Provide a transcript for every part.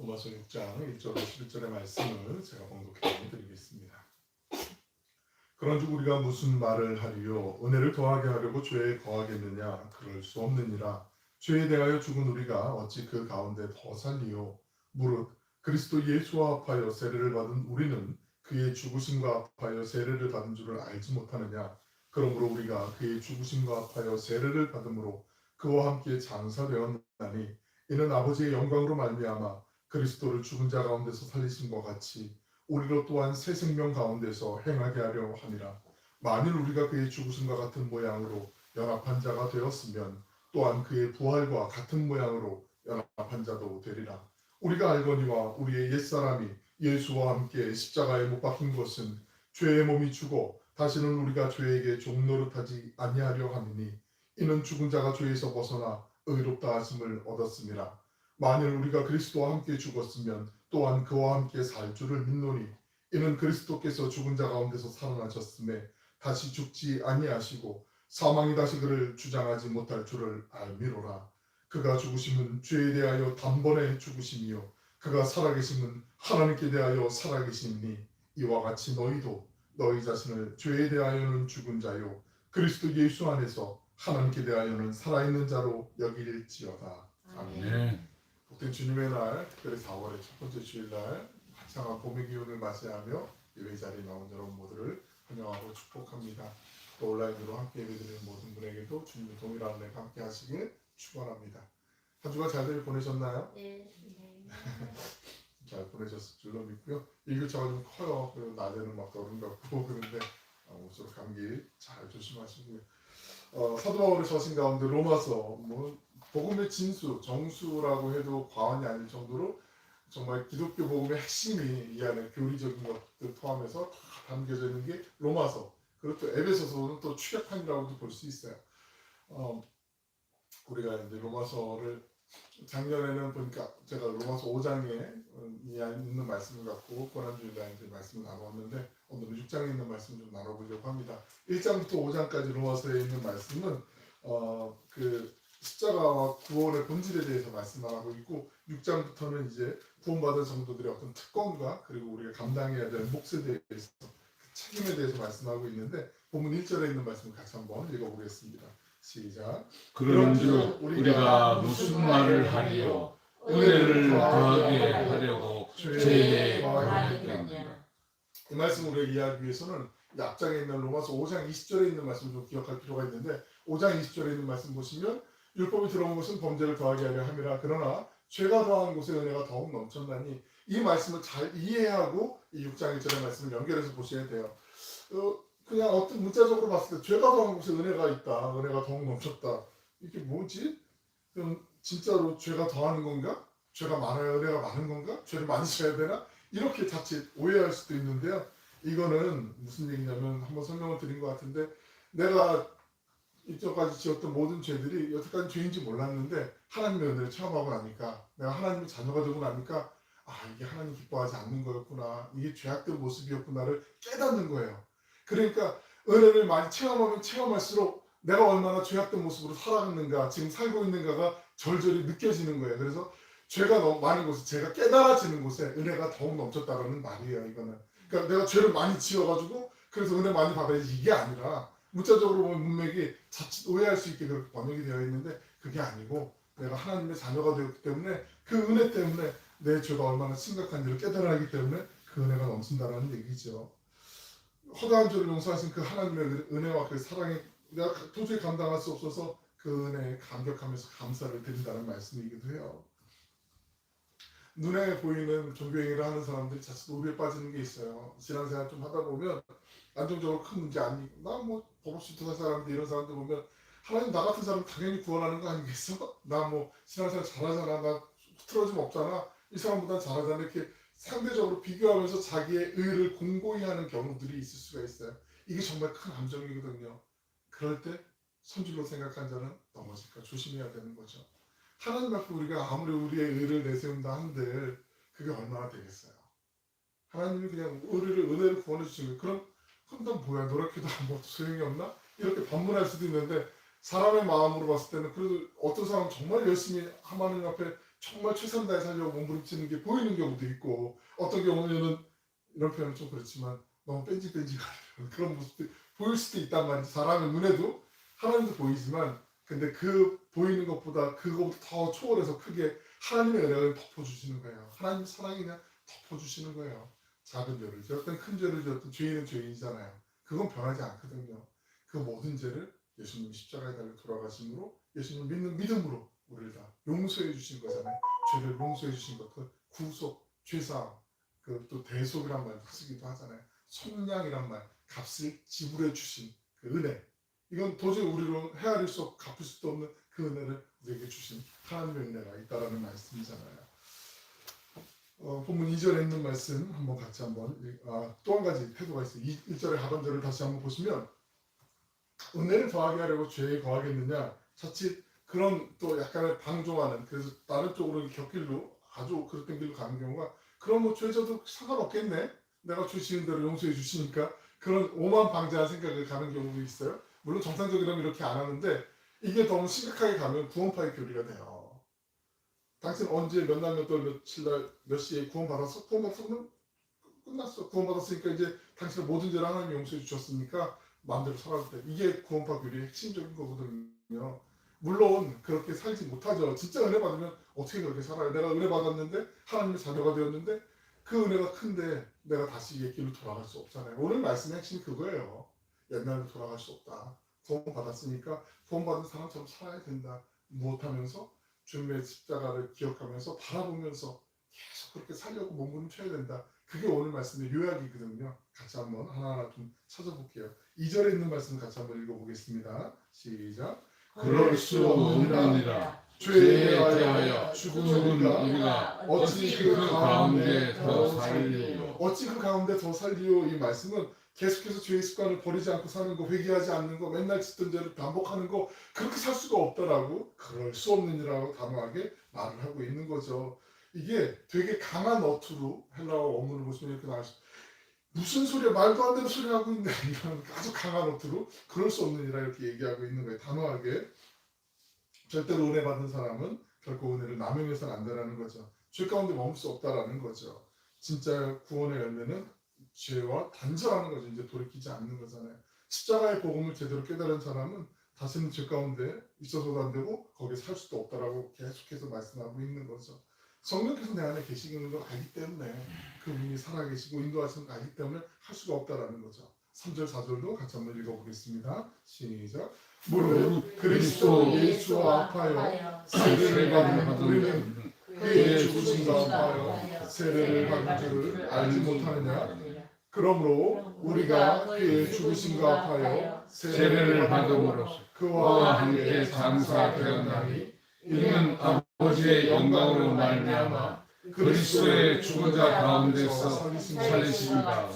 로마서 6장 1절로 11절의 말씀을 제가 봉독해 드리겠습니다. 그런즉 우리가 무슨 말을 하리요? 은혜를 더하게 하려고 죄에 거하겠느냐? 그럴 수 없느니라. 죄에 대하여 죽은 우리가 어찌 그 가운데 더 살리요? 무릇 그리스도 예수와 합하여 세례를 받은 우리는 그의 죽으심과 합하여 세례를 받은 줄을 알지 못하느냐? 그러므로 우리가 그의 죽으심과 합하여 세례를 받음으로 그와 함께 장사되었나니 이는 아버지의 영광으로 말미암아 그리스도를 죽은 자 가운데서 살리심과 같이 우리로 또한 새 생명 가운데서 행하게 하려 함이라. 만일 우리가 그의 죽으심과 같은 모양으로 연합한 자가 되었으면 또한 그의 부활과 같은 모양으로 연합한 자도 되리라. 우리가 알거니와 우리의 옛사람이 예수와 함께 십자가에 못 박힌 것은 죄의 몸이 죽어 다시는 우리가 죄에게 종노릇하지 아니하려 함이니 이는 죽은 자가 죄에서 벗어나 의롭다 하심을 얻었음이라. 만일 우리가 그리스도와 함께 죽었으면 또한 그와 함께 살 줄을 믿노니 이는 그리스도께서 죽은 자 가운데서 살아나셨음에 다시 죽지 아니하시고 사망이 다시 그를 주장하지 못할 줄을 알미로라. 그가 죽으심은 죄에 대하여 단번에 죽으심이요 그가 살아계심은 하나님께 대하여 살아계심이니 이와 같이 너희도 너희 자신을 죄에 대하여는 죽은 자요 그리스도 예수 안에서 하나님께 대하여는 살아있는 자로 여길지어다. 아멘. 복된 주님의 날, 특별히 4월의 첫 번째 주일날 화창한 봄의 기운을 맞이하며 예배 자리에 나온 여러분 모두를 환영하고 축복합니다. 또 온라인으로 함께 예배드리는 모든 분에게도 주님의 동일한 은혜가 함께 하시길 축원합니다. 한 주간 잘들 보내셨나요? 네. 잘 보내셨을 줄로 믿고요. 일교차가 좀 커요. 그리고 낮에는 막 얼음 같고 그런데 모쪼록 감기 잘 조심하시고요. 사도 바울의 서신 가운데 로마서 복음의 진수, 정수라고 해도 과언이 아닐 정도로 정말 기독교 복음의 핵심이 이 안에 교리적인 것들 포함해서 다 담겨져 있는 게 로마서, 그리고 또 에베소서는 또 축약판이라고도 볼 수 있어요. 우리가 이제 로마서를 작년에는 보니까 제가 로마서 5장에 있는 말씀을 갖고 고난주일날 이제 말씀을 나눴는데 오늘은 6장에 있는 말씀을 좀 나눠보려고 합니다. 1장부터 5장까지 로마서에 있는 말씀은 그 십자가와 구원의 본질에 대해서 말씀하고 있고 6장부터는 이제 구원받은 성도들의 어떤 특권과 그리고 우리가 감당해야 될 몫에 대해서 그 책임에 대해서 말씀하고 있는데 본문 1절에 있는 말씀을 같이 한번 읽어보겠습니다. 시작. 그런즉 우리가 무슨 말을 하리요? 은혜를 더하게 하려고 죄에 거하겠느냐? 이 말씀을 우리가 이해하기 위해서는 앞장에 있는 로마서 5장 20절에 있는 말씀을 좀 기억할 필요가 있는데 5장 20절에 있는 말씀 보시면 율법이 들어온 것은 범죄를 더하게 하려 함이라 그러나 죄가 더한 곳에 은혜가 더욱 넘쳤나니 이 말씀을 잘 이해하고 이 6장 1절의 말씀을 연결해서 보셔야 돼요. 그냥 어떤 문자적으로 봤을 때 죄가 더한 곳에 은혜가 있다. 은혜가 더욱 넘쳤다. 이게 뭐지? 그럼 진짜로 죄가 더하는 건가? 죄가 많아야 은혜가 많은 건가? 죄를 많이 져야 되나? 이렇게 자칫 오해할 수도 있는데요. 이거는 무슨 얘기냐면 한번 설명을 드린 것 같은데 내가 이때까지 지었던 모든 죄들이 여태까지 죄인지 몰랐는데 하나님의 은혜를 체험하고 나니까 내가 하나님의 자녀가 되고 나니까 이게 하나님 기뻐하지 않는 거였구나. 이게 죄악된 모습이었구나를 깨닫는 거예요. 그러니까 은혜를 많이 체험하면 체험할수록 내가 얼마나 죄악된 모습으로 살아갔는가 지금 살고 있는가가 절절히 느껴지는 거예요. 그래서 죄가 너무 많은 곳에 제가 깨달아지는 곳에 은혜가 더욱 넘쳤다라는 말이에요. 이거는 그러니까 내가 죄를 많이 지어가지고 그래서 은혜 많이 받아야지 이게 아니라 문자적으로 보면 문맥이 자칫 오해할 수 있게 그렇게 번역이 되어 있는데 그게 아니고 내가 하나님의 자녀가 되었기 때문에 그 은혜 때문에 내 죄가 얼마나 심각한지를 깨달아야하기 때문에 그 은혜가 넘친다라는 얘기죠. 허다한 죄를 용서하신 그 하나님의 은혜와 그 사랑에 내가 도저히 감당할 수 없어서 그 은혜에 감격하면서 감사를 드린다는 말씀이기도 해요. 눈에 보이는 종교행위를 하는 사람들이 자칫 오해에 빠지는 게 있어요. 신앙생활 좀 하다 보면 안정적으로 큰 문제 아니고 나 버벅시트한 사람들 이런 사람들 보면 하나님 나 같은 사람 당연히 구원하는 거 아니겠어? 나 신앙생활 잘하잖아. 나 틀어짐 없잖아. 이 사람보다 잘하잖아. 이렇게 상대적으로 비교하면서 자기의 의를 공고히 하는 경우들이 있을 수가 있어요. 이게 정말 큰 함정이거든요. 그럴 때 선줄로 생각한 자는 넘어질까 조심해야 되는 거죠. 하나님 앞에 우리가 아무리 우리의 의를 내세운다 한들 그게 얼마나 되겠어요. 하나님이 그냥 은혜를 구원해 주시는 거예요. 그럼 난 뭐야 노력해도 소용이 없나? 이렇게 반문할 수도 있는데 사람의 마음으로 봤을 때는 그래도 어떤 사람은 정말 열심히 하나님 앞에 정말 최선 다해 살려고 몸부림치는 게 보이는 경우도 있고, 어떤 경우에는 이런 표현은 좀 그렇지만 너무 뺀질뺀질하는 그런 모습도 보일 수도 있단 말이지. 사람의 눈에도 하나님도 보이지만, 근데 그 보이는 것보다 그것보다 더 초월해서 크게 하나님의 은혜를 덮어주시는 거예요. 하나님 사랑이 그냥 덮어주시는 거예요. 작은 죄를 지었든 큰 죄를 지었든 죄인은 죄인이잖아요. 그건 변하지 않거든요. 그 모든 죄를 예수님이 십자가에 달려 돌아가심으로, 예수님 믿는 믿음으로 우리를 다 용서해 주신 거잖아요. 죄를 용서해 주신 것, 그 구속, 죄사함, 그 또 대속이란 말 쓰기도 하잖아요. 속량이란 말, 값을 지불해 주신 그 은혜. 이건 도저히 우리로 헤아릴 수 없고 갚을 수도 없는 그 은혜를 우리에게 주신 하나님의 은혜가 있다라는 말씀이잖아요. 본문 2절에 있는 말씀 한번 같이 또 한 가지 태도가 있어요. 1절의 하반절을 다시 한번 보시면, 은혜를 더하게 하려고 죄에 거하겠느냐, 자칫 그런 또 약간의 방종하는, 그래서 다른 쪽으로 곁길로 아주 그릇된 길로 가는 경우가, 그럼 뭐 죄져도 상관없겠네, 내가 죄 지은 대로 용서해 주시니까, 그런 오만방자한 생각을 가는 경우도 있어요. 물론 정상적이라면 이렇게 안 하는데, 이게 너무 심각하게 가면 구원파의 교리가 돼요. 당신 언제 몇 날 몇 월 며칠 날 몇 시에 구원받았어? 구원받았으면 끝났어. 구원받았으니까 이제 당신의 모든 죄를 하나님이 용서해 주셨으니까 마음대로 살아도 돼. 이게 구원파 교리의 핵심적인 거거든요. 물론 그렇게 살지 못하죠. 진짜 은혜 받으면 어떻게 그렇게 살아요? 내가 은혜 받았는데, 하나님의 자녀가 되었는데, 그 은혜가 큰데 내가 다시 옛 길로 돌아갈 수 없잖아요. 오늘 말씀의 핵심이 그거예요. 옛날로 돌아갈 수 없다. 구원 받았으니까 구원 받은 사람처럼 살아야 된다. 무엇하면서? 주님의 십자가를 기억하면서 바라보면서 계속 그렇게 살려고 몸부림쳐야 된다. 그게 오늘 말씀의 요약이거든요. 같이 한번 하나하나 좀 찾아볼게요. 2절에 있는 말씀 같이 한번 읽어보겠습니다. 시작. 그럴 수 없느니라. 죄에 대하여 죽은 우리가 어찌 그 가운데 더 살리요. 어찌 그 가운데 더 살리요. 이 말씀은 계속해서 죄의 습관을 버리지 않고 사는 거, 회개하지 않는 거, 맨날 짓던 죄를 반복하는 거, 그렇게 살 수가 없다라고, 그럴 수 없느니라고 단호하게 말을 하고 있는 거죠. 이게 되게 강한 어투로 헬라어 원문을 보시면 이렇게 나와있어요. 무슨 소리야, 말도 안 되는 소리 하고 있네, 이런 아주 강한 어투로 그럴 수 없느니라 이렇게 얘기하고 있는 거예요. 단호하게. 절대로 은혜 받은 사람은 결코 은혜를 남용해서는 안 되라는 거죠. 죄 가운데 머물 수 없다라는 거죠. 진짜 구원의 열매는 죄와 단절하는 거죠. 이제 돌이키지 않는 거잖아요. 십자가의 복음을 제대로 깨달은 사람은 다시는 죄 가운데 있어서도 안 되고 거기에 살 수도 없다라고 계속해서 말씀하고 있는 거죠. 성령께서 내 안에 계시는 걸 알기 때문에, 그분이 살아계시고 인도하시는 걸 알기 때문에 할 수가 없다라는 거죠. 3절 4절도 같이 한번 읽어보겠습니다. 시작. 무릇 그리스도 예수와 합하여 세례를 받은 우리는 그의 죽으심과 합하여 세례를 받은 줄을 알지 못하느냐. 그러므로 우리가 그의 죽으심과 합하여 세례를 받음으로써 그와 함께 장사되었나니, 이는 아버지의 영광으로 말미암아 그리스도의 죽은 자 가운데서 살리심이라.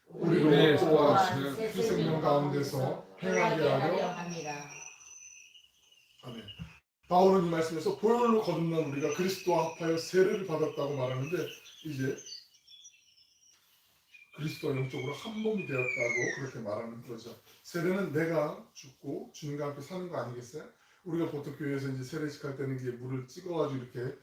우리로 또한 그 생명 가운데서 행하게 하려 합니다. 아멘. 바울은 이 말씀에서 보혈로 거듭난 우리가 그리스도와 합하여 세례를 받았다고 말하는데, 이제 그리스도와 영적으로 한 몸이 되었다고 그렇게 말하는 거죠. 세례는 내가 죽고 주님과 함께 사는 거 아니겠어요? 우리가 보통 교회에서 이제 세례식 할 때는 이게 물을 찍어가지고 이렇게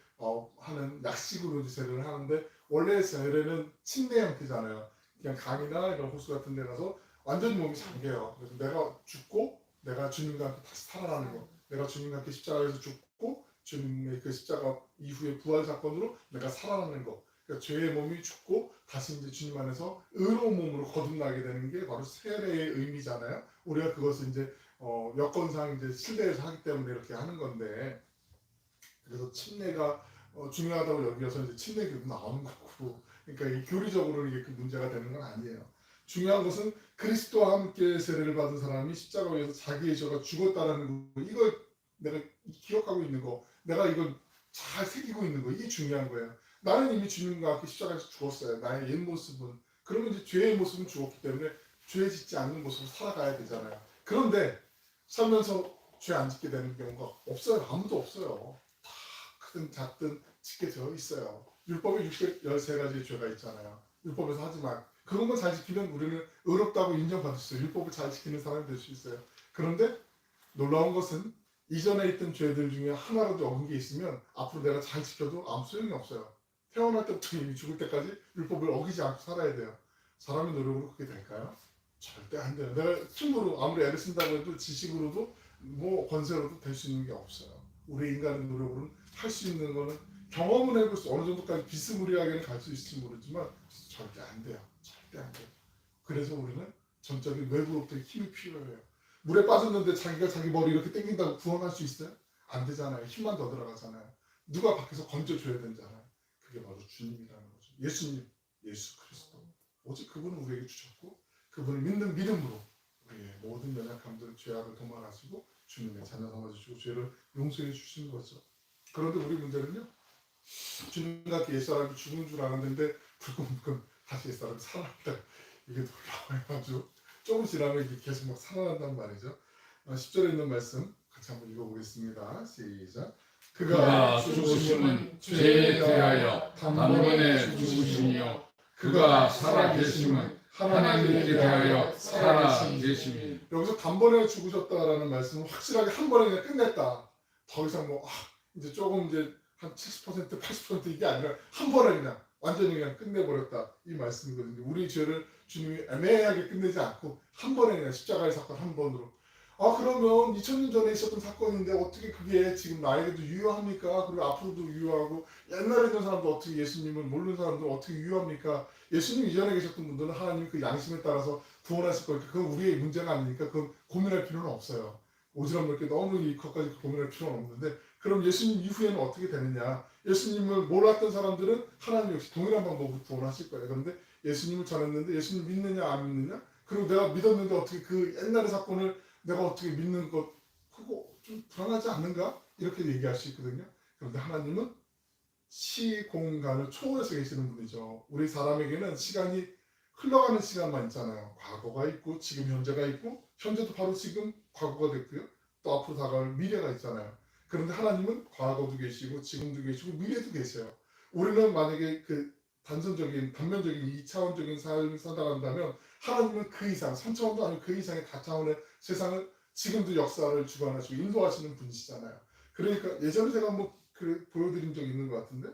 하는 약식으로 이제 세례를 하는데, 원래 세례는 침례 형태잖아요. 그냥 강이나 이런 호수 같은 데 가서 완전히 몸이 잠겨요. 그래서 내가 죽고 내가 주님과 함께 다시 살아나는 거, 내가 주님과 함께 십자가에서 죽고 주님의 그 십자가 이후의 부활 사건으로 내가 살아나는 거, 그러니까 죄의 몸이 죽고 다시 이제 주님 안에서 의로운 몸으로 거듭나게 되는 게 바로 세례의 의미잖아요. 우리가 그것을 이제 여건상 이제 실내에서 하기 때문에 이렇게 하는 건데, 그래서 침례가 중요하다고 여기서 이제 침례 교도 나오는 거고, 그러니까 이 교리적으로는 이게 그 문제가 되는 건 아니에요. 중요한 것은 그리스도와 함께 세례를 받은 사람이 십자가 위에서 자기의 죄가 죽었다라는 거, 이걸 내가 기억하고 있는 거, 내가 이걸 잘 새기고 있는 거, 이게 중요한 거예요. 나는 이미 주님과 함께 십자가에서 죽었어요. 나의 옛 모습은. 그러면 이제 죄의 모습은 죽었기 때문에 죄 짓지 않는 모습으로 살아가야 되잖아요. 그런데 살면서 죄 안 짓게 되는 경우가 없어요. 아무도 없어요. 다 크든 작든 짓게 되어 있어요. 율법에 613가지의 죄가 있잖아요. 율법에서 하지만 그것만 잘 지키면 우리는 의롭다고 인정받을 수 있어요. 율법을 잘 지키는 사람이 될 수 있어요. 그런데 놀라운 것은 이전에 있던 죄들 중에 하나라도 어긴 게 있으면 앞으로 내가 잘 지켜도 아무 소용이 없어요. 태어날 때부터 이미 죽을 때까지 율법을 어기지 않고 살아야 돼요. 사람의 노력으로 그게 될까요? 절대 안 돼요. 내가 힘으로 아무리 애를 쓴다고 해도 지식으로도 뭐 권세로도 될 수 있는 게 없어요. 우리 인간의 노력으로는 할 수 있는 거는 경험은 해볼 수 어느 정도까지 비스무리하게는 갈 수 있을지 모르지만 절대 안 돼요. 절대 안 돼요. 그래서 우리는 전적인 외부로부터 힘이 필요해요. 물에 빠졌는데 자기가 자기 머리 이렇게 당긴다고 구원할 수 있어요? 안 되잖아요. 힘만 더 들어가잖아요. 누가 밖에서 건져줘야 되잖아요. 그게 바로 주님이라는 거죠. 예수님, 예수 그리스도. 오직 그분은 우리에게 주셨고 그분을 믿는 믿음으로 우리의 모든 연약함들, 죄악을 도말하시고 주님의 자녀 삼아주시고 죄를 용서해 주시는 거죠. 그런데 우리 문제는요. 주님같이 옛사람이 죽은 줄 알았는데 불끈불끈 다시 옛사람이 살아난다. 이게 놀라워요. 아주 조금 지나면 이게 계속 막 살아난단 말이죠. 10절에 있는 말씀 같이 한번 읽어보겠습니다. 시작. 그가 죽으심은 죄에 대하여 단번에 죽으심이요 그가 살아계심은 하나님께 대하여 살아계심이니. 여기서 단번에 죽으셨다라는 말씀은 확실하게 한 번에 그냥 끝냈다. 더 이상 뭐 이제 조금 이제 한 70% 80% 이게 아니라 한 번에 그냥 완전히 그냥 끝내버렸다 이 말씀이거든요. 우리 죄를 주님이 애매하게 끝내지 않고 한 번에 그냥 십자가의 사건 한 번으로. 그러면 2000년 전에 있었던 사건인데 어떻게 그게 지금 나에게도 유효합니까? 그리고 앞으로도 유효하고 옛날에 있는 사람도 어떻게 예수님을 모르는 사람도 어떻게 유효합니까? 예수님 이전에 계셨던 분들은 하나님 그 양심에 따라서 구원하실 거니까 그건 우리의 문제가 아니니까 그건 고민할 필요는 없어요. 오지랖 넓게 너무 이것까지 고민할 필요는 없는데 그럼 예수님 이후에는 어떻게 되느냐? 예수님을 몰랐던 사람들은 하나님 역시 동일한 방법으로 구원하실 거예요. 그런데 예수님을 전했는데 예수님 믿느냐 안 믿느냐? 그리고 내가 믿었는데 어떻게 그 옛날의 사건을 내가 어떻게 믿는 것 그거 좀 불안하지 않는가? 이렇게 얘기할 수 있거든요. 그런데 하나님은 시공간을 초월해서 계시는 분이죠. 우리 사람에게는 시간이 흘러가는 시간만 있잖아요. 과거가 있고 지금 현재가 있고 현재도 바로 지금 과거가 됐고요. 또 앞으로 다가올 미래가 있잖아요. 그런데 하나님은 과거도 계시고 지금도 계시고 미래도 계세요. 우리는 만약에 그 단면적인 2차원적인 삶을 살아간다면 하나님은 그 이상 3차원도 아니고 그 이상의 다차원의 세상을 지금도 역사를 주관하시고 인도하시는 분이시잖아요. 그러니까 예전에 제가 한번 보여드린 적이 있는 것 같은데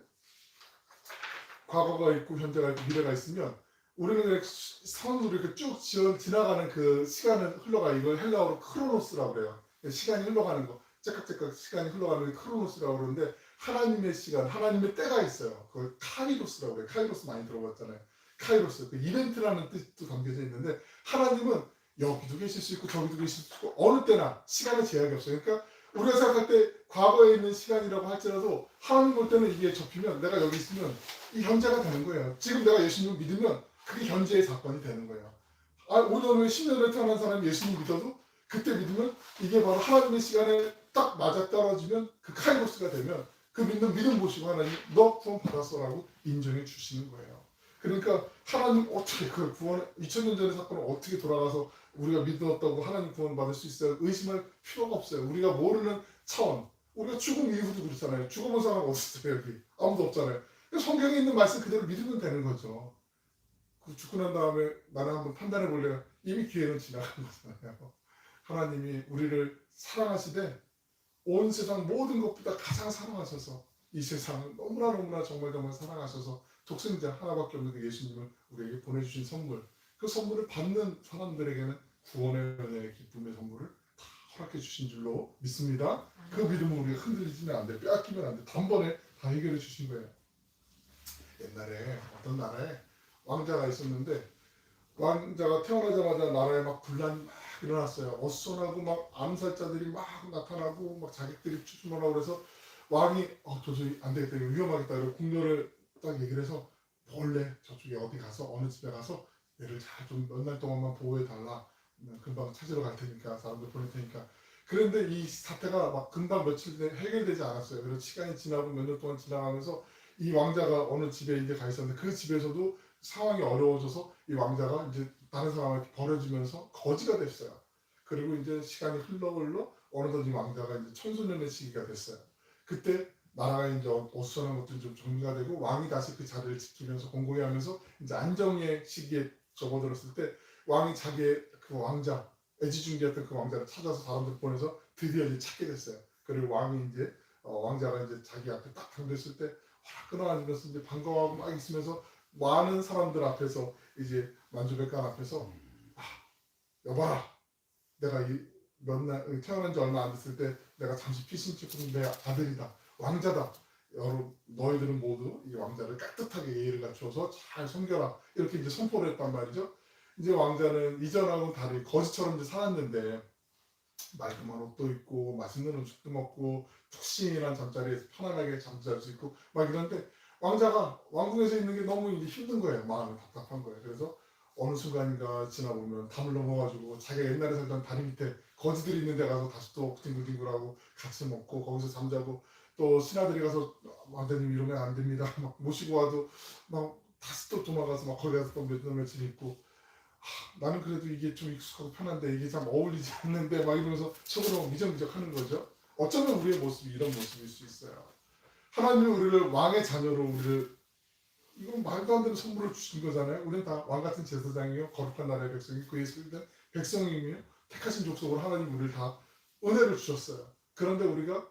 과거가 있고 현재가 있고 미래가 있으면 우리는 그냥 선으로 이렇게 쭉 지나가는 그 시간을 흘러가 이걸 헬라어로 크로노스라고 그래요. 시간이 흘러가는 거 째깍째깍 시간이 흘러가는 게 크로노스라고 그러는데 하나님의 시간, 하나님의 때가 있어요. 그걸 카이로스라고 그래요. 카이로스 많이 들어봤잖아요. 카이로스, 그 이벤트라는 뜻도 담겨져 있는데 하나님은 여기도 계실 수 있고 저기도 계실 수 있고 어느 때나 시간의 제약이 없어요. 그러니까 우리가 생각할 때 과거에 있는 시간이라고 할지라도 하나님 볼 때는 이게 접히면 내가 여기 있으면 이 현재가 되는 거예요. 지금 내가 예수님을 믿으면 그게 현재의 사건이 되는 거예요. 5년 후에 10년 후에 태어난 사람이 예수님 믿어도 그때 믿으면 이게 바로 하나님의 시간에 딱 맞아떨어지면 그 카이로스가 되면 그 믿는 믿음 보시고 하나님 너 구원 받았어라고 인정해 주시는 거예요. 그러니까 하나님 어떻게 그 구원 2000년 전의 사건을 어떻게 돌아가서 우리가 믿었다고 하나님 구원 받을 수 있어요? 의심할 필요가 없어요. 우리가 모르는 차원. 우리가 죽음 이후도 그렇잖아요. 죽어본 사람 어디 있어요 여기? 아무도 없잖아요. 성경에 있는 말씀 그대로 믿으면 되는 거죠. 그 죽고 난 다음에 나는 한번 판단해 볼래요. 이미 기회는 지나간 거잖아요. 하나님이 우리를 사랑하시되 온 세상 모든 것보다 가장 사랑하셔서 이 세상을 너무나 정말 사랑하셔서 독생자 하나밖에 없는 그 예수님을 우리에게 보내주신 선물 그 선물을 받는 사람들에게는 구원의 은혜의 기쁨의 선물을 다 허락해 주신 줄로 믿습니다. 그 믿음을 우리가 흔들리지는 안 돼. 빼앗기면 안 돼. 단번에 다 해결해 주신 거예요. 옛날에 어떤 나라에 왕자가 있었는데 왕자가 태어나자마자 나라에 막 분란이 막 일어났어요. 어수선하고 막 암살자들이 막 나타나고 막 자객들이 추춤하고 그래서 왕이 도저히 안 되겠다 이거 위험하겠다 이러고 궁녀를 딱 얘기를 해서 몰래 저쪽에 어디 가서 어느 집에 가서 얘를 잘 좀 몇 날 동안만 보호해 달라. 금방 찾으러 갈 테니까 사람들 보낼 테니까. 그런데 이 사태가 막 금방 며칠 내에 해결되지 않았어요. 그래서 시간이 지나고 몇 년 동안 지나가면서 이 왕자가 어느 집에 이제 가 있었는데 그 집에서도 상황이 어려워져서 이 왕자가 이제 다른 사람한테 버려지면서 거지가 됐어요. 그리고 이제 시간이 흘러 어느덧 이 왕자가 이제 청소년의 시기가 됐어요. 그때 나라가 이제 어수선한 것들이 좀 정리가 되고 왕이 다시 그 자리를 지키면서 공고히 하면서 이제 안정의 시기에 접어들었을 때 왕이 자기의 그 왕자의 애지중지했던 그 왕자를 찾아서 사람들 보내서 드디어 이제 찾게 됐어요. 그리고 왕이 이제 왕자가 이제 자기 앞에 딱 당됐을 때 확 끌어안으면서 이제 반가워하고 막 있으면서 많은 사람들 앞에서 이제 만주백관 앞에서 여봐라, 내가 몇날 태어난 지 얼마 안 됐을 때 내가 잠시 피신 찍은 내 아들이다, 왕자다. 너희들은 모두 이 왕자를 깍듯하게 예의를 갖추어서 잘 섬겨라, 이렇게 이제 선포를 했단 말이죠. 이제 왕자는 이전하고는 다르게 거지처럼 이제 살았는데 말끔한 옷도 입고 맛있는 음식도 먹고 푹신한 잠자리에서 편안하게 잠잘 수 있고 막 이런데 왕자가 왕궁에서 있는 게 너무 이제 힘든 거예요. 마음이 답답한 거예요. 그래서 어느 순간인가 지나보면 담을 넘어가지고 자기가 옛날에 살던 다리 밑에 거지들이 있는 데 가서 다시 또 뒹굴뒹굴하고 같이 먹고 거기서 잠자고, 또 신하들이 가서 왕자님 이러면 안 됩니다 막 모시고 와도 막 다시 또 도망가서 막 거기 가서 또 며칠 있고, 나는 그래도 이게 좀 익숙하고 편한데 이게 참 어울리지 않는데 막 이러면서 속으로 미적미적 하는 거죠. 어쩌면 우리의 모습이 이런 모습일 수 있어요. 하나님이 우리를 왕의 자녀로, 우리를, 이건 말도 안 되는 선물을 주신 거잖아요. 우리는 다 왕같은 제사장이요, 거룩한 나라의 백성이, 그의 소유된 백성이며 택하신 족속으로 하나님 우리를 다 은혜를 주셨어요. 그런데 우리가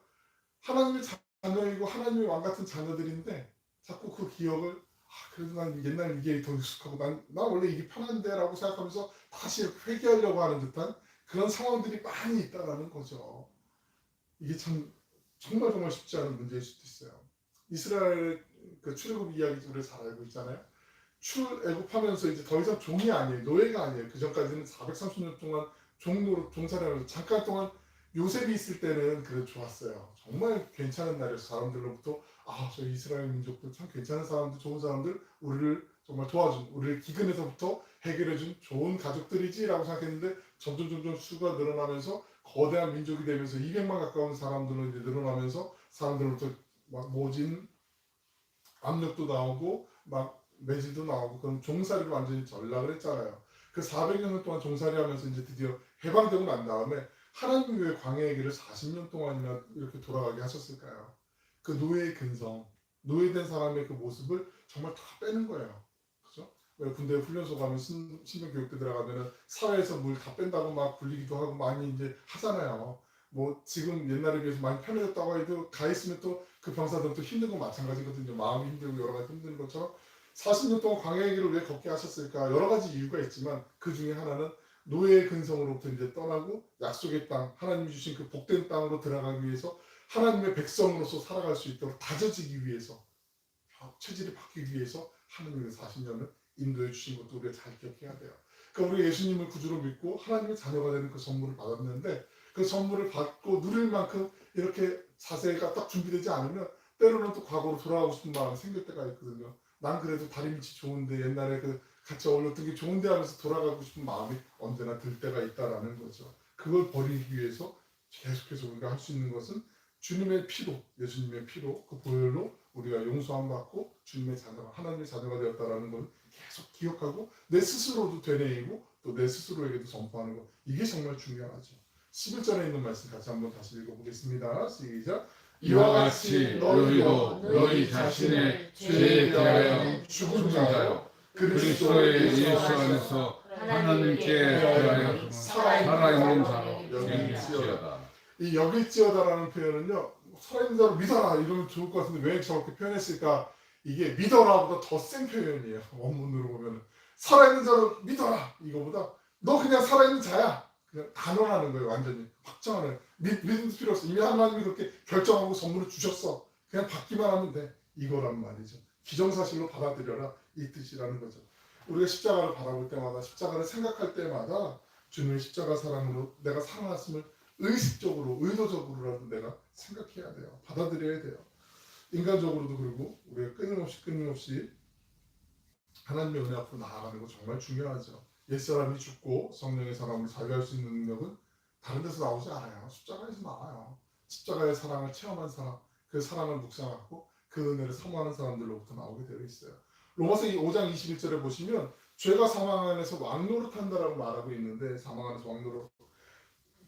하나님의 자녀이고 하나님의 왕같은 자녀들인데 자꾸 그 기억을 그래도 난 옛날 이게 더 익숙하고 난 원래 이게 편한데 라고 생각하면서 다시 이렇게 회개하려고 하는 듯한 그런 상황들이 많이 있다라는 거죠. 이게 참 정말 쉽지 않은 문제일 수도 있어요. 이스라엘 그 출애굽 이야기 우리 잘 알고 있잖아요. 출애굽하면서 이제 더 이상 종이 아니에요. 노예가 아니에요. 그 전까지는 430년 동안 종노릇 종살이하면서 잠깐 동안 요셉이 있을 때는 그래도 좋았어요. 정말 괜찮은 나라에서 사람들로부터 저 이스라엘 민족들 참 괜찮은 사람들, 좋은 사람들, 우리를 정말 도와준, 우리를 기근에서부터 해결해준 좋은 가족들이지라고 생각했는데 점점 수가 늘어나면서 거대한 민족이 되면서 200만 가까운 사람들로 이제 늘어나면서 사람들로부터 막 모진 압력도 나오고 막 매질도 나오고 그런 종살이를 완전히 전락을 했잖아요. 그 400년 동안 종살이하면서 이제 드디어 해방되고 난 다음에 하나님이 왜 광야의 길을 40년 동안이나 이렇게 돌아가게 하셨을까요? 그 노예의 근성, 노예된 사람의 그 모습을 정말 다 빼는 거예요. 그죠? 왜 군대 훈련소 가면 신병교육대 들어가면은 사회에서 물 다 뺀다고 막 굴리기도 하고 많이 이제 하잖아요. 뭐 지금 옛날에 비해서 많이 편해졌다고 해도 가 있으면 또 그 병사들은 또 힘든 건 마찬가지거든요. 마음이 힘들고 여러 가지 힘든 것처럼 40년 동안 광야의 길을 왜 걷게 하셨을까? 여러 가지 이유가 있지만 그 중에 하나는 노예의 근성으로부터 이제 떠나고 약속의 땅, 하나님이 주신 그 복된 땅으로 들어가기 위해서 하나님의 백성으로서 살아갈 수 있도록 다져지기 위해서, 체질이 바뀌기 위해서 하나님의 40년을 인도해 주신 것도 우리가 잘 기억해야 돼요. 그러니까 우리 예수님을 구주로 믿고 하나님의 자녀가 되는 그 선물을 받았는데 그 선물을 받고 누릴 만큼 이렇게 자세가 딱 준비되지 않으면 때로는 또 과거로 돌아가고 싶은 마음이 생길 때가 있거든요. 난 그래도 다리 밑이 좋은데 옛날에 그 같이 어울렸던 게 좋은데 하면서 돌아가고 싶은 마음이 언제나 들 때가 있다라는 거죠. 그걸 버리기 위해서 계속해서 우리가 할 수 있는 것은 주님의 피로, 예수님의 피로, 그 보혈로 우리가 용서함 받고 주님의 자녀가, 하나님의 자녀가 되었다라는 걸 계속 기억하고 내 스스로도 되뇌이고 또 내 스스로에게도 선포하는 것, 이게 정말 중요하죠. 11절에 있는 말씀 같이 한번 다시 읽어보겠습니다. 시작. 이와 같이 너희도 너희 자신의 죄에 대하여 죽은 자요 그리스도의 예수 안에서 하나님께 대하여 살아있는 자로 여길지어다. 이 여길지어다라는 표현은요, 살아있는 자로 믿어라 이러면 좋을 것 같은데 왜 저렇게 표현했을까? 이게 믿어라보다 더 센 표현이에요. 원문으로 보면 살아있는 자로 믿어라 이거보다 너 그냥 살아있는 자야, 그냥 단언하는 거예요. 완전히 확정하는, 믿음도 필요 없어. 이미 하나님이 그렇게 결정하고 선물을 주셨어. 그냥 받기만 하면 돼. 이거란 말이죠. 기정사실로 받아들여라, 이 뜻이라는 거죠. 우리가 십자가를 바라볼 때마다, 십자가를 생각할 때마다 주님의 십자가 사랑으로 내가 살아났음을 의식적으로, 의도적으로라도 내가 생각해야 돼요. 받아들여야 돼요. 인간적으로도 그러고 우리가 끊임없이 하나님의 은혜 앞으로 나아가는 거 정말 중요하죠. 옛사람이 죽고 성령의 사람을 자유할 수 있는 능력은 다른 데서 나오지 않아요. 십자가에서 나와요. 십자가의 사랑을 체험한 사람, 그 사랑을 묵상하고 그 은혜를 사모하는 사람들로부터 나오게 되어 있어요. 로마서 5장 21절에 보시면 죄가 사망 안에서 왕노릇한다라고 말하고 있는데, 사망 안에서 왕노릇,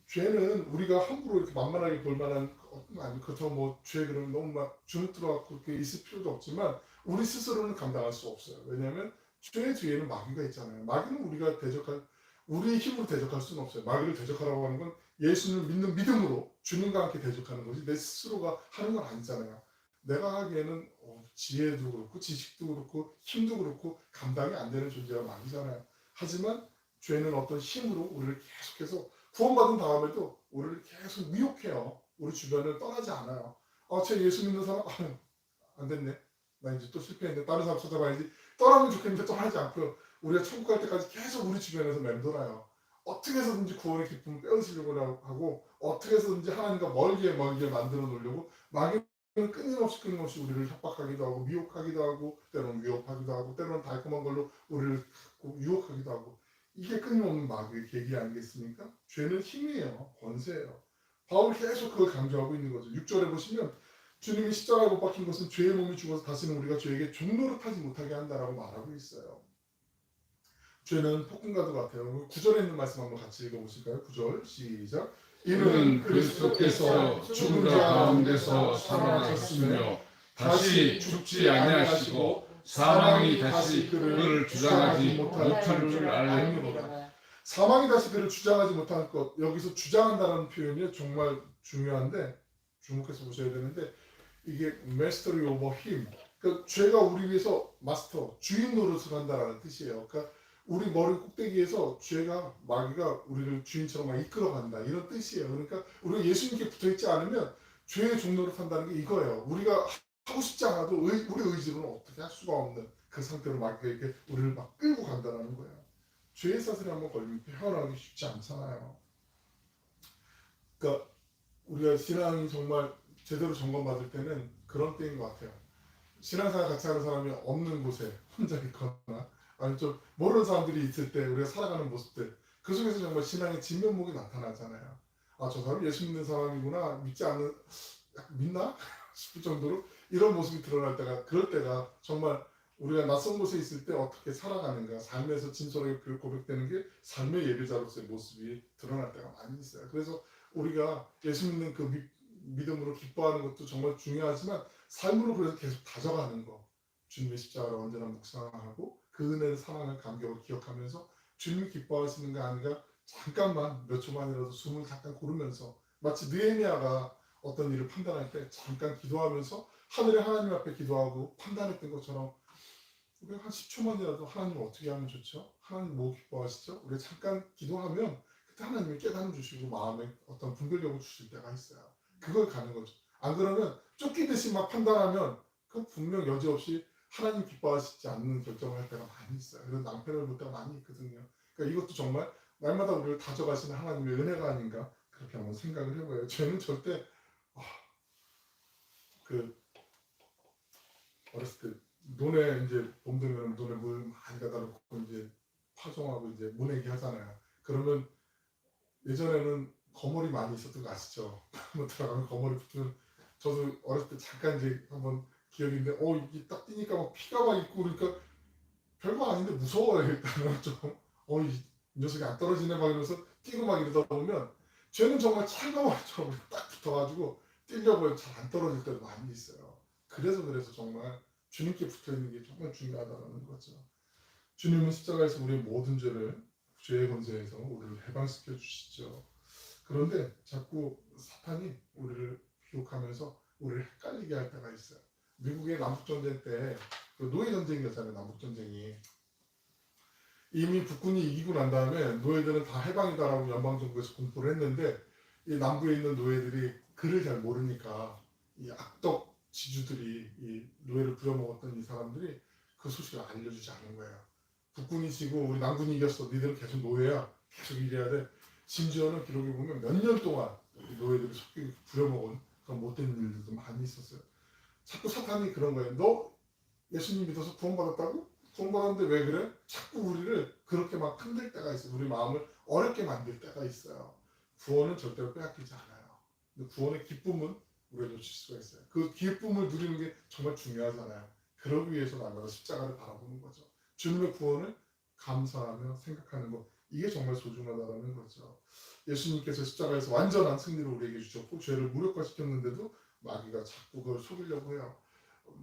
죄는 우리가 함부로 이렇게 만만하게 볼 만한 아니, 그렇다고 뭐 죄 그러면 너무 막 주눅 들어갖고 그렇게 있을 필요도 없지만 우리 스스로는 감당할 수 없어요. 왜냐하면 죄의 뒤에는 마귀가 있잖아요. 마귀는 우리가 대적할, 우리의 힘으로 대적할 수는 없어요. 마귀를 대적하라고 하는 건 예수님을 믿는 믿음으로 주님과 함께 대적하는 것이 내 스스로가 하는 건 아니잖아요. 내가 하기에는 지혜도 그렇고 지식도 그렇고 힘도 그렇고 감당이 안 되는 존재가 마귀잖아요. 하지만 죄는 어떤 힘으로 우리를 계속해서 구원받은 다음에도 우리를 계속 미혹해요. 우리 주변을 떠나지 않아요. 제 예수 믿는 사람 안 됐네. 나 이제 또 실패했네. 다른 사람 찾아봐야지. 떠나면 좋겠는데 떠나지 않고요. 우리가 천국 갈 때까지 계속 우리 주변에서 맴돌아요. 어떻게 해서든지 구원의 기쁨을 빼앗으려고 하고 어떻게 해서든지 하나님과 멀게 만들어 놓으려고 마귀는 끊임없이 우리를 협박하기도 하고 미혹하기도 하고 때로는 위협하기도 하고 때로는 달콤한 걸로 우리를 유혹하기도 하고 이게 끊임없는 마귀의 계기 아니겠습니까? 죄는 힘이에요. 권세예요. 바울이 계속 그걸 강조하고 있는 거죠. 6절에 보시면 주님이 십자가에 못 박힌 것은 죄의 몸이 죽어서 다시는 우리가 죄에게 종노릇하지 못하게 한다라고 말하고 있어요. 죄는 폭군과도 같아요. 9절에 있는 말씀 한번 같이 읽어보실까요? 9절 시작. 이는 그리스도께서 죽은 자 가운데서 살아나셨으며 다시 죽지 아니하시고 사망이 다시 그를 주장하지 못할 줄 알미로다. 사망이 다시 그를 주장하지 못할 것, 여기서 주장한다는 표현이 정말 중요한데 주목해서 보셔야 되는데 이게 mastery over him, 그러니까 죄가 우리 위해서 마스터, 주인 노릇을 한다라는 뜻이에요. 그러니까 우리 머리 꼭대기에서 죄가 마귀가 우리를 주인처럼 막 이끌어간다 이런 뜻이에요. 그러니까 우리가 예수님께 붙어있지 않으면 죄의 종노릇 한다는 게 이거예요. 우리가 하고 싶지 않아도 우리 의지로는 어떻게 할 수가 없는 그 상태로 마귀가 이렇게 우리를 막 끌고 간다는 거예요. 죄의 사슬에 한번 걸리면 헤어나오기 쉽지 않잖아요. 그러니까 우리가 신앙이 정말 제대로 점검받을 때는 그런 때인 것 같아요. 신앙생활 같이 하는 사람이 없는 곳에 혼자 있거나 아니 좀 모르는 사람들이 있을 때 우리가 살아가는 모습들, 그 속에서 정말 신앙의 진면목이 나타나잖아요. 저 사람 예수 믿는 사람이구나, 믿지 않는, 믿나? 싶을 정도로 이런 모습이 드러날 때가, 그럴 때가 정말 우리가 낯선 곳에 있을 때 어떻게 살아가는가, 삶에서 진솔하게 고백되는 게 삶의 예배자로서의 모습이 드러날 때가 많이 있어요. 그래서 우리가 예수 믿는 그 믿음으로 기뻐하는 것도 정말 중요하지만 삶으로 그래서 계속 다져가는 거, 주님의 십자가를 언제나 묵상하고 그 은혜의 사랑을 감격을 기억하면서 주님이 기뻐하시는 거 아닌가, 잠깐만 몇 초만이라도 숨을 잠깐 고르면서 마치 느헤미야가 어떤 일을 판단할 때 잠깐 기도하면서 하늘의 하나님 앞에 기도하고 판단했던 것처럼 우리가 한 10초만이라도 하나님 어떻게 하면 좋죠? 하나님 뭐 기뻐하시죠? 우리가 잠깐 기도하면 그때 하나님이 깨달음 주시고 마음에 어떤 분별력을 주실 때가 있어요. 그걸 가는 거죠. 안 그러면 쫓기듯이 막 판단하면 그 분명 여지없이 하나님 기뻐하시지 않는 결정을 할 때가 많이 있어요. 그래서 낭패를 볼 때가 많이 있거든요. 그러니까 이것도 정말 날마다 우리를 다져가시는 하나님의 은혜가 아닌가 그렇게 한번 생각을 해봐요. 죄는 절대 그 어렸을 때 논에 이제 봄 되면 논에 물 많이 가다 놓고 이제 파종하고 이제 모내기 하잖아요. 그러면 예전에는 거머리 많이 있었던 거 아시죠? 한번 들어가면 거머리 붙으면 저도 어렸을 때 잠깐 이제 한번 기억인데 이게 딱 뛰니까 막 피가 막 있고 그러니까 별거 아닌데 무서워요. 일단은 이 녀석이 안 떨어지네 막 이러면서 뛰고 막 이러다 보면 쟤는 정말 찰가머리처럼 딱 붙어가지고 뛰려고 잘 안 떨어질 때도 많이 있어요. 그래서 정말 주님께 붙어있는 게 정말 중요하다는 거죠. 주님은 십자가에서 우리의 모든 죄의 권세에서 우리를 해방시켜 주시죠. 그런데 자꾸 사탄이 우리를 유혹하면서 우리를 헷갈리게 할 때가 있어요. 미국의 남북전쟁 때 그 노예전쟁이었잖아요. 남북전쟁이. 이미 북군이 이기고 난 다음에 노예들은 다 해방이다라고 연방정부에서 공포를 했는데 이 남부에 있는 노예들이 글을 잘 모르니까 이 악덕 지주들이 이 노예를 부려먹었던 이 사람들이 그 소식을 알려주지 않은 거예요. 북군이 지고 우리 남군이 이겼어. 니들은 계속 노예야. 계속 일해야 돼. 심지어는 기록에 보면 몇 년 동안 노예들이 속기 부려먹은 그런 못된 일들도 많이 있었어요. 자꾸 사탄이 그런 거예요. 너 예수님 믿어서 구원받았다고? 구원받았는데 왜 그래? 자꾸 우리를 그렇게 막 흔들 때가 있어요. 우리 마음을 어렵게 만들 때가 있어요. 구원은 절대로 빼앗기지 않아요. 근데 구원의 기쁨은 우리가 놓칠 수가 있어요. 그 기쁨을 누리는 게 정말 중요하잖아요. 그러기 위해서 날마다 십자가를 바라보는 거죠. 주님의 구원을 감사하며 생각하는 것, 이게 정말 소중하다는 거죠. 예수님께서 십자가에서 완전한 승리를 우리에게 주셨고 죄를 무력화시켰는데도 마귀가 자꾸 그걸 속이려고 해요.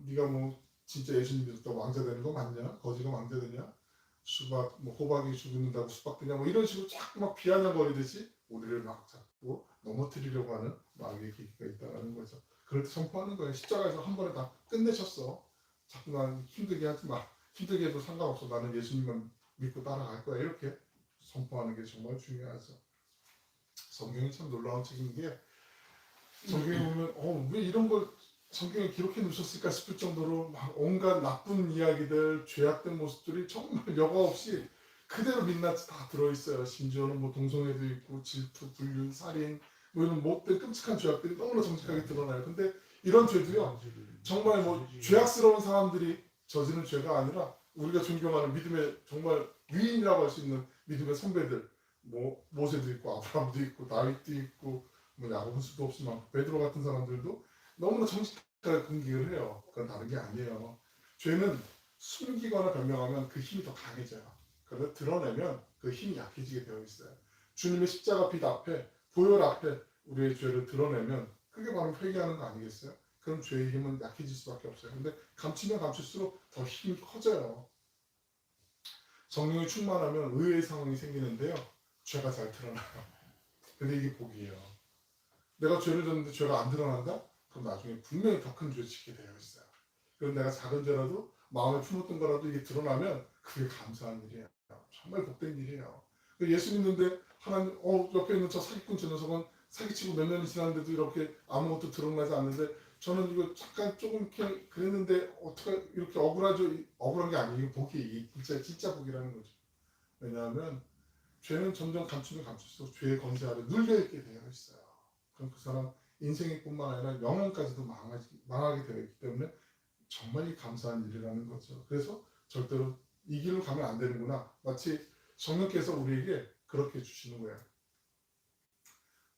네가 뭐 진짜 예수님 믿었다 왕자 되는 거 맞냐? 거지가 왕자 되냐? 수박 뭐 호박이 죽는다고 수박 드냐 뭐 이런 식으로 자꾸 막 비아냥거리듯이 우리를 막 자꾸 넘어뜨리려고 하는 마귀의 계기가 있다는 거죠. 그럴 때 선포하는 거예요. 십자가에서 한 번에 다 끝내셨어. 자꾸 난 힘들게 하지 마. 힘들게 해도 상관없어. 나는 예수님만 믿고 따라갈 거야. 이렇게 선포하는 게 정말 중요하죠. 성경이 참 놀라운 책인 게 성경에 보면 왜 이런 걸 성경에 기록해 놓으셨을까 싶을 정도로 막 온갖 나쁜 이야기들, 죄악된 모습들이 정말 여과 없이 그대로 민낯이 다 들어있어요. 심지어는 뭐 동성애도 있고 질투, 불륜, 살인 뭐 이런 못된 끔찍한 죄악들이 너무나 정직하게 드러나요. 근데 이런 죄도요 정말 뭐 죄악스러운 사람들이 저지른 죄가 아니라 우리가 존경하는 믿음의 정말 위인이라고 할 수 있는 믿음의 선배들 뭐 모세도 있고 아브라함도 있고 다윗도 있고 뭐 야고보 수도 없이 많고 베드로 같은 사람들도 너무나 정직하게 공격을 해요. 그건 다른 게 아니에요. 죄는 숨기거나 변명하면 그 힘이 더 강해져요. 그런데 드러내면 그 힘이 약해지게 되어 있어요. 주님의 십자가 빛 앞에 보혈 앞에 우리의 죄를 드러내면 그게 바로 회개하는 거 아니겠어요? 그럼 죄의 힘은 약해질 수밖에 없어요. 근데 감추면 감출수록 더 힘이 커져요. 성령이 충만하면 의외의 상황이 생기는데요. 죄가 잘 드러나요. 근데 이게 복이에요. 내가 죄를 졌는데 죄가 안 드러난다? 그럼 나중에 분명히 더 큰 죄 짓게 되어 있어요. 그럼 내가 작은 죄라도 마음에 품었던 거라도 이게 드러나면 그게 감사한 일이에요. 정말 복된 일이에요. 예수 믿는데 하나님 옆에 있는 저 사기꾼 저 녀석은 사기치고 몇 년이 지났는데도 이렇게 아무것도 드러나지 않는데 저는 이거 잠깐 조금 이렇게 그랬는데 어떻게 이렇게 억울하죠? 억울한 게 아니에요. 복이 진짜 복이라는 거죠. 왜냐하면 죄는 점점 감추면 감출수록 죄의 검세 아래 눌려있게 되어 있어요. 그럼 그 사람 인생일 뿐만 아니라 영혼까지도 망하게 되어 있기 때문에 정말 감사한 일이라는 거죠. 그래서 절대로 이 길로 가면 안 되는구나. 마치 성령께서 우리에게 그렇게 주시는 거예요.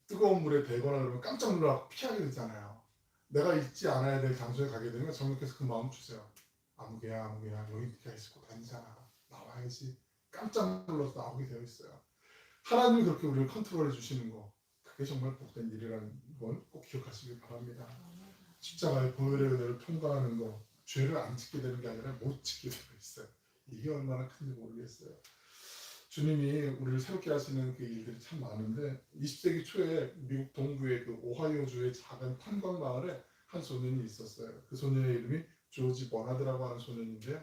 뜨거운 물에 대거나 그러면 깜짝 놀라 피하게 되잖아요. 내가 있지 않아야 될 장소에 가게 되면 성령께서 그 마음 주세요. 아무개야 여기 네가 있고 다니잖아. 나와야지. 깜짝 놀라서 나오게 되어 있어요. 하나님이 그렇게 우리를 컨트롤해 주시는 거 그게 정말 복된 일이라는 건 꼭 기억하시길 바랍니다. 십자가의 보혈의 은혜를 통과하는 거 죄를 안 짓게 되는 게 아니라 못 짓게 되어 있어요. 이게 얼마나 큰지 모르겠어요. 주님이 우리를 새롭게 하시는 그 일들이 참 많은데 20세기 초에 미국 동부의 그 오하이오주의 작은 탄광 마을에 한 소년이 있었어요. 그 소년의 이름이 조지 버나드라고 하는 소년인데요.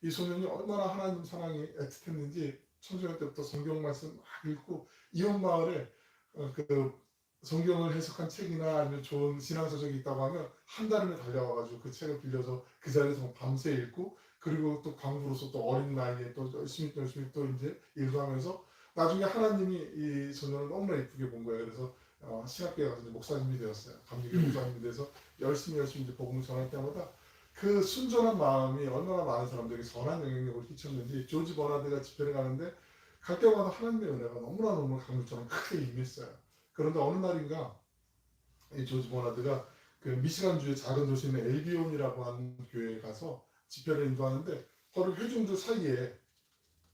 이 소년이 얼마나 하나님 사랑이 애틋했는지 청소년 때부터 성경 말씀 막 읽고 이웃 마을에 그 성경을 해석한 책이나 아니면 좋은 신앙서적이 있다고 하면 한 달이면 달려와가지고 그 책을 빌려서 그 자리에서 밤새 읽고 그리고 또 광부로서 또 어린 나이에 또 열심히 또 이제 일하면서 나중에 하나님이 이 소년을 너무나 예쁘게 본 거예요. 그래서 신학교에 가서 목사님이 되었어요. 감리교 목사님이 돼서 열심히 이제 복음을 전할 때마다 그 순전한 마음이 얼마나 많은 사람들에게 선한 영향력을 끼쳤는지 조지 버나드가 집회를 가는데 갈 때마다 하나님의 은혜가 너무나 강물처럼 크게 임했어요. 그런데 어느 날인가 이 조지 버나드가 그 미시간주의 작은 도시인 엘비온이라고 하는 교회에 가서 집회를 인도하는데 바로 회중들 사이에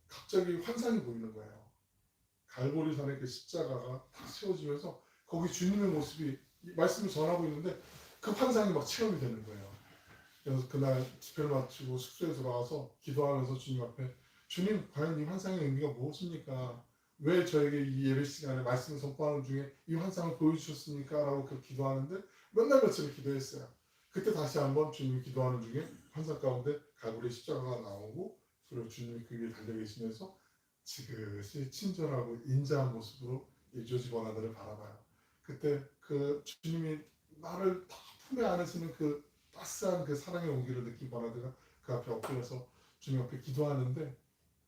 갑자기 환상이 보이는 거예요. 갈보리산의 그 십자가가 탁 세워지면서 거기 주님의 모습이 말씀을 전하고 있는데 그 환상이 막 체험이 되는 거예요. 그래서 그날 집회를 마치고 숙소에 돌아와서 기도하면서 주님 앞에 주님 과연 이 환상의 의미가 무엇입니까? 왜 저에게 이 예배 시간에 말씀을 선포하는 중에 이 환상을 보여주셨습니까? 라고 그 기도하는데 맨날 며칠을 기도했어요. 그때 다시 한번 주님이 기도하는 중에 환상 가운데 갈보리 십자가가 나오고 그리고 주님이 그 위에 달려 계시면서 지그시 친절하고 인자한 모습으로 이 조지 버나드를 바라봐요. 그때 그 주님이 나를 다 품에 안으시는 그 따스한 그 사랑의 온기를 느낀 버나드가 그 앞에 엎드려서 주님 앞에 기도하는데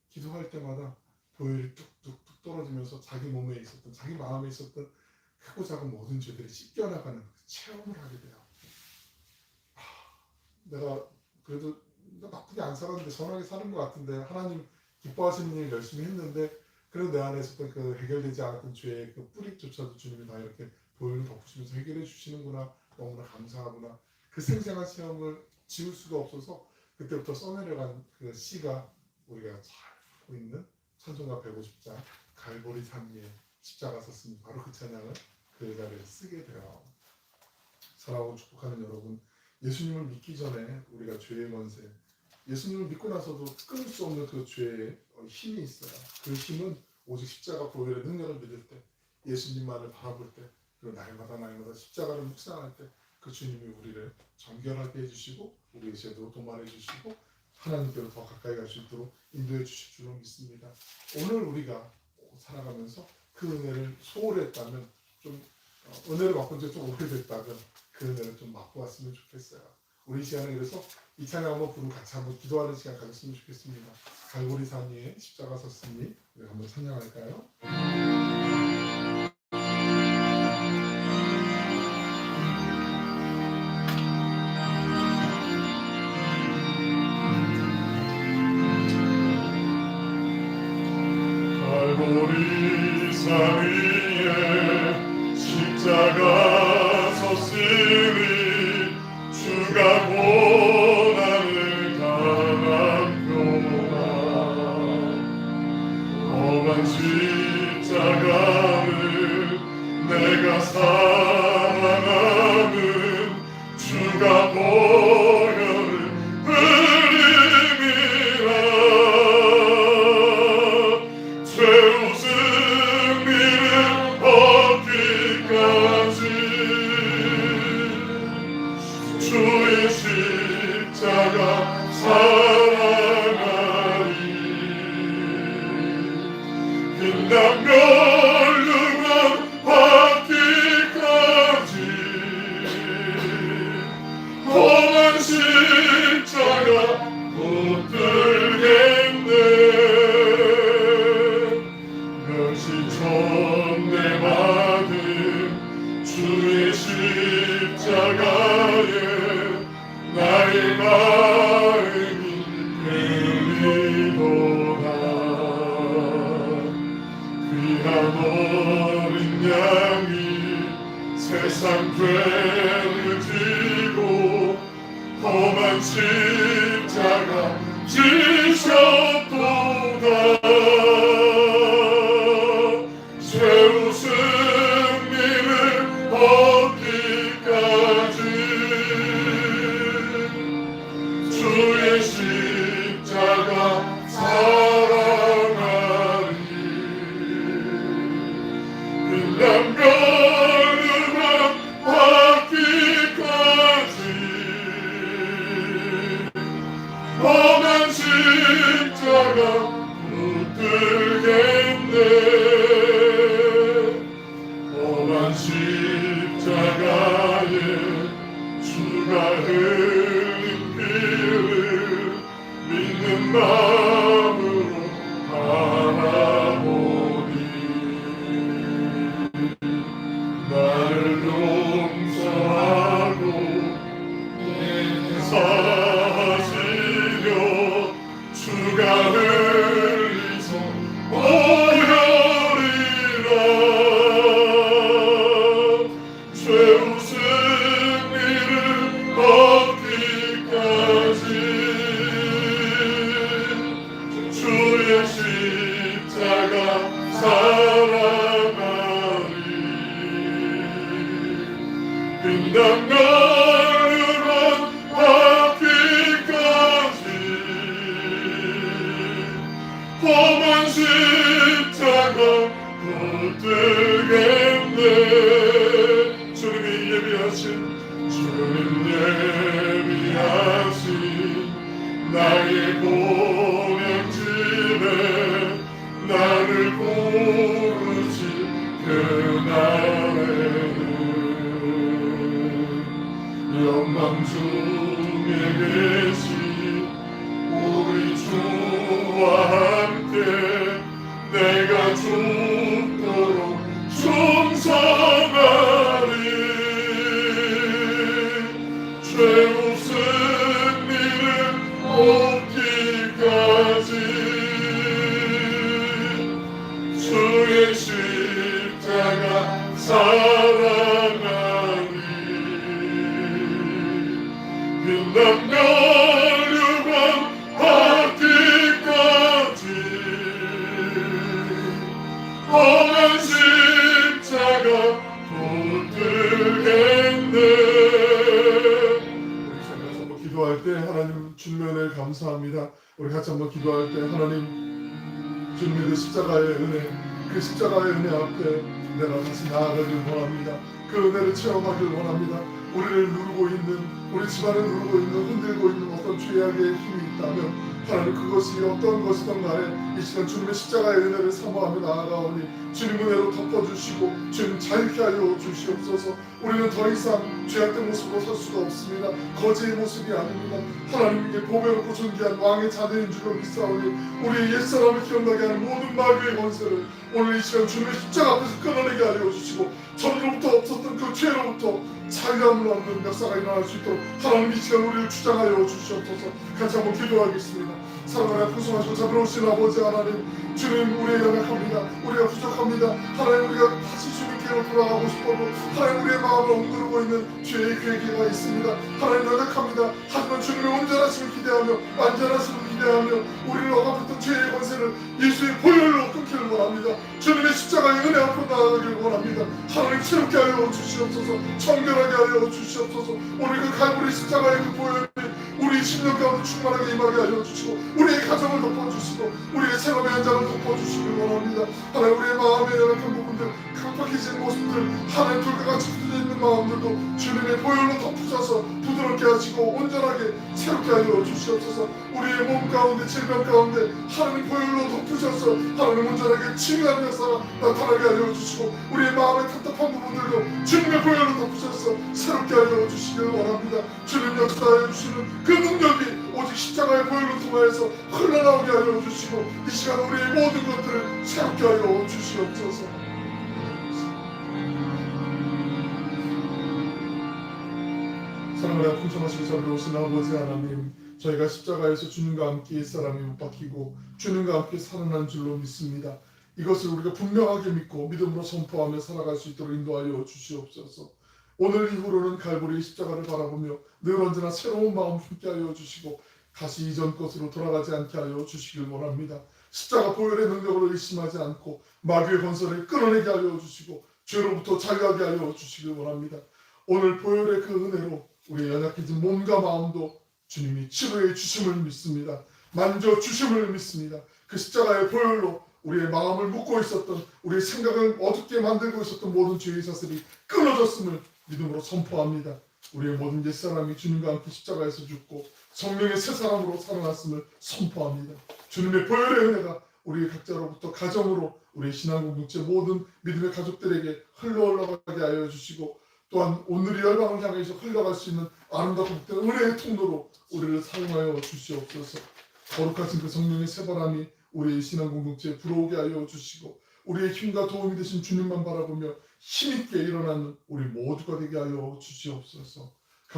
기도할 때마다 보혈이 뚝뚝뚝 떨어지면서 자기 몸에 있었던 자기 마음에 있었던 크고 작은 모든 죄들이 씻겨나가는 그 체험을 하게 돼요. 내가 그래도 나쁘게 안 살았는데 선하게 사는 것 같은데 하나님 기뻐하시는 일 열심히 했는데 그래도 내 안에 있었던 그 해결되지 않았던 죄의 그 뿌리조차도 주님이 다 이렇게 보혈을 덮으시면서 해결해 주시는구나. 너무나 감사하구나. 그 생생한 체험을 지울 수가 없어서 그때부터 써내려간 그 시가 우리가 잘 알고 있는 찬송가 150장 갈보리 산 위에 십자가 섰으니 바로 그 찬양을 그 자리에 쓰게 돼요. 사랑하고 축복하는 여러분, 예수님을 믿기 전에 우리가 죄의 권세, 예수님을 믿고 나서도 끊을 수 없는 그 죄의 힘이 있어요. 그 힘은 오직 십자가 보혈의 능력을 믿을 때, 예수님만을 바라볼 때, 그리고 날마다 십자가를 묵상할 때 그 주님이 우리를 정결하게 해주시고 우리의 죄도 도말해 주시고 하나님께로 더 가까이 갈 수 있도록 인도해 주실 줄로 믿습니다. 오늘 우리가 살아가면서 그 은혜를 소홀히 했다면, 좀 은혜를 맛본 지 좀 오래됐다면 그 은혜를 좀 맛보았으면 좋겠어요. 우리 이 시간에 그래서 이 찬양 한번 부르고 같이 한번 기도하는 시간 가졌으면 좋겠습니다. 갈보리 산 위에 십자가 섰으니 우리 한번 찬양할까요? 갈보리 산 위에 십자가 섰으니 주가 고난을 당하였구나. 험한 십자가를 내가 사랑하는 주가 보혈을 흘림이라. 죄우 승리를 얻기까지 주의 십자가 사랑하리. 빛난 멸류관 받기까지 험한 십자가 붙들겠네. 멸시천대 받은 주의 십자가에 나의 마음이 끌리도다. 귀한 어린 양이 세상 죄를 지고 험한 십자가 지셨도다. 죄우 승리를 얻기까지 주의 십자가 사랑하리. 빛난 멸류관 받기까지 험한 십자가 붙들겠네. 험한 십자가에 주가 흘린 피를 믿는 마음으로 바라보니 나를 용서하고 사하시려 주가 흘리신 보혈이라. 죄우 승리를 얻기까지 주의 십자가 사랑하리. 빛난 멸류관 받기까지 험한 십자가 붙들겠네. 주님이 예비하신 나의 본향집에 나를 부르신 그날에는 영광 중에 계신 우리 주와 함께 내가 죽도록 충성하리. 죄우 승리를 얻기까지 주의 십자가 사랑하리. 빛난 멸류관 받기까지 험한 십자가 붙들겠네. 우리 살면서 기도할 때 하나님 주님의 감사합니다. 같이 한번 기도할 때 하나님 주님의 그 십자가의 은혜, 그 십자가의 은혜 앞에 내가 다시 나아가길 원합니다. 그 은혜를 체험하길 원합니다. 우리를 누르고 있는, 우리 집안을 누르고 있는, 흔들고 있는 어떤 죄악의 힘이 있다면 하나님 그것이 어떤 것이든 간에 이 시간 주님의 십자가의 은혜를 사모하며 나아가오니 주님 은혜로 덮어주시고 주님 자유케 하여 주시옵소서. 우리는 더 이상 죄악된 모습으로 살 수가 없습니다. 거지의 모습이 아닙니다. 하나님께 보배롭고 존귀한 왕의 자녀인 줄로 믿사오니 우리의 옛사람을 기억나게 하는 모든 마귀의 권세를 오늘 이 시간 주님의 십자가 앞에서 끊어내게 하여 주시고 전으로부터 없었던 그 죄로부터 자유함을 얻는 역사가 일어날 수 있도록 하나님 이 시간 우리를 주장하여 주시옵소서. 같이 한번 기도하겠습니다. 사랑하는 풍성하시고 자비로우신 아버지 하나님, 주님 우리의 연약합니다. 우리가 부족합니다. 하나님 우리가 다시 주님께로 돌아가고 싶어도 하나님 우리의 마음을 엉두르고 있는 죄의 괴계가 있습니다. 하나님 연약합니다. 하지만 주님의 온전하심을 기대하며 완전하심을 기대하며 우리를 억압했던 죄의 권세를 예수의 보혈로 끊기를 원합니다. 주님의 십자가의 은혜 앞으로 나아가길 원합니다. 하나님 새롭게 하여 주시옵소서. 청결하게 하여 주시옵소서. 오늘 그 갈보리 십자가의 그 보혈이 우리 심령 가운데 충만하게 임하게 하여 주시고 우리의 가정을 덮어주시고 우리의 생업의 현장을 덮어주시길 원합니다. 하나님 우리의 마음의 연약한 부분들, 강팍해진 모습들, 하나님 불과 같이 부딪혀 있는 마음들도 주님의 보혈로 덮으셔서 부드럽게 하시고 온전하게 새롭게 하여 주시옵소서. 우리의 몸 가운데 질병 가운데 하나님 보혈로 덮으셔서 하나님 온전하게 치유하는 역사가 나타나게 하여 주시고 우리의 마음의 답답한 부분들도 주님의 보혈로 덮으셔서 새롭게 하여 주시길 원합니다. 주님 역사하여 주시는 그 능력이 오직 십자가의 보혈로 통하여서 흘러나오게 하여 주시고 이 시간 우리의 모든 것들을 새롭게 하여 주시옵소서. 사랑하는 풍성하시고 자비로우신 아버지 하나님, 저희가 십자가에서 주님과 함께 옛사람이 못 박히고 주님과 함께 살아난 줄로 믿습니다. 이것을 우리가 분명하게 믿고 믿음으로 선포하며 살아갈 수 있도록 인도하여 주시옵소서. 오늘 이후로는 갈보리의 십자가를 바라보며 늘 언제나 새로운 마음 품게 하여 주시고 다시 이전 것으로 돌아가지 않게 하여 주시길 원합니다. 십자가 보혈의 능력으로 의심하지 않고 마귀의 권세를 끊어내게 하여 주시고 죄로부터 자유하게 하여 주시길 원합니다. 오늘 보혈의 그 은혜로 우리의 연약해진 몸과 마음도 주님이 치료해 주심을 믿습니다. 만져 주심을 믿습니다. 그 십자가의 보혈로 우리의 마음을 묶고 있었던, 우리의 생각을 어둡게 만들고 있었던 모든 죄의 사슬이 끊어졌음을 믿음으로 선포합니다. 우리의 모든 옛사람이 주님과 함께 십자가에서 죽고 성령의 새 사람으로 살아났음을 선포합니다. 주님의 보혈의 은혜가 우리 각자로부터 가정으로 우리 신앙 공동체 모든 믿음의 가족들에게 흘러가게 하여 주시고 또한 오늘의 열방을 향해서 흘러갈 수 있는 아름답고 복된 은혜의 통로로 우리를 사용하여 주시옵소서. 거룩하신 그 성령의 새바람이 우리의 신앙 공동체에 불어오게 하여 주시고 우리의 힘과 도움이 되신 주님만 바라보며 힘있게 일어나는 우리 모두가 되게 하여 주시옵소서.